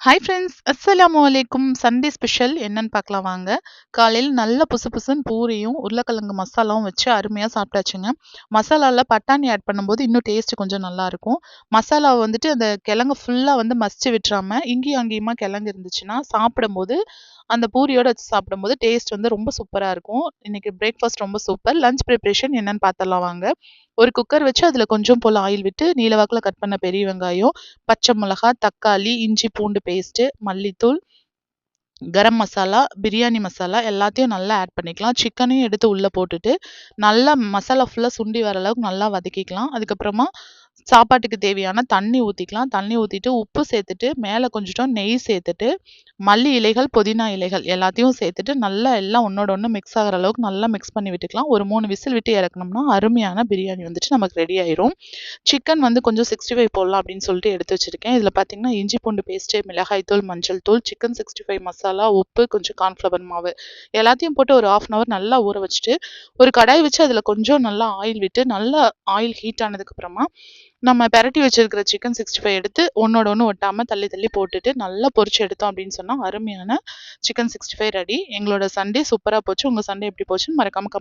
Hi friends, அஸ்ஸலாமு அலைக்கும். Sunday special என்னன்னு பார்க்கலாம் வாங்க. காலையில நல்ல புசு புசுன்னு பூரியும் உருளைக்கிழங்கு மசாலாவும் வச்சு அருமையாக சாப்பிட்டாச்சுங்க. மசாலாவில் பட்டாணி ஆட் பண்ணும்போது இன்னும் டேஸ்ட் கொஞ்சம் நல்லாயிருக்கும். மசாலாவை வந்துட்டு அந்த கிழங்கு ஃபுல்லாக வந்து மசிச்சு விட்டுறாம இங்கேயும் அங்கேயுமா கிழங்கு இருந்துச்சுன்னா சாப்பிடும்போது அந்த பூரியோட வச்சு சாப்பிடும்போது டேஸ்ட் வந்து ரொம்ப சூப்பராக இருக்கும். இன்னைக்கு பிரேக்ஃபாஸ்ட் ரொம்ப சூப்பர். லஞ்ச் ப்ரிப்ரேஷன் என்னன்னு பார்த்தலாம் வாங்க. ஒரு குக்கர் வச்சு அதில் கொஞ்சம் போல் ஆயில் விட்டு நீல வாக்கில் கட் பண்ண பெரிய வெங்காயம், பச்சை மிளகா, தக்காளி, இஞ்சி பூண்டு பேஸ்ட்டு, மல்லித்தூள், கரம் மசாலா, பிரியாணி மசாலா எல்லாத்தையும் நல்லா ஆட் பண்ணிக்கலாம். சிக்கனையும் எடுத்து உள்ளே போட்டுட்டு நல்லா மசாலா ஃபுல்லாக சுண்டி வர அளவுக்கு நல்லா வதக்கிக்கலாம். அதுக்கப்புறமா சாப்பாட்டுக்கு தேவையான தண்ணி ஊற்றிக்கலாம். தண்ணி ஊற்றிட்டு உப்பு சேர்த்துட்டு மேலே கொஞ்சம் நெய் சேர்த்துட்டு மல்லி இலைகள், புதினா இலைகள் எல்லாத்தையும் சேர்த்துட்டு நல்லா எல்லாம் ஒன்னோட ஒன்று மிக்ஸ் ஆகிற அளவுக்கு நல்லா மிக்ஸ் பண்ணி விட்டுக்கலாம். ஒரு 3 விசில் விட்டு இறக்கணும்னா அருமையான பிரியாணி வந்துட்டு நமக்கு ரெடி ஆயிரும். சிக்கன் வந்து கொஞ்சம் 65 போடலாம் அப்படின்னு சொல்லிட்டு எடுத்து வச்சிருக்கேன். இதில் பார்த்தீங்கன்னா இஞ்சி பூண்டு பேஸ்ட்டு, மிளகாய் தூள், மஞ்சள் தூள், சிக்கன் 65 மசாலா, உப்பு, கொஞ்சம் கார்ன்ஃப்ளவர் மாவு எல்லாத்தையும் போட்டு ஒரு 1/2 அன் நல்லா ஊற வச்சுட்டு ஒரு கடாய் வச்சு அதில் கொஞ்சம் நல்லா ஆயில் விட்டு நல்லா ஆயில் ஹீட் ஆனதுக்கப்புறமா நம்ம பெரட்டி வச்சிருக்கிற சிக்கன் 65 எடுத்து ஒன்னோட ஒன்று ஒட்டாமல் தள்ளி தள்ளி போட்டுட்டு நல்லா பொரிச்சு எடுத்தோம் அப்படின்னு சொன்னால் அருமையான சிக்கன் 65 ரெடி. எங்களோட சண்டே சூப்பராக போச்சு. உங்கள் சண்டே எப்படி போச்சுன்னு மறக்காம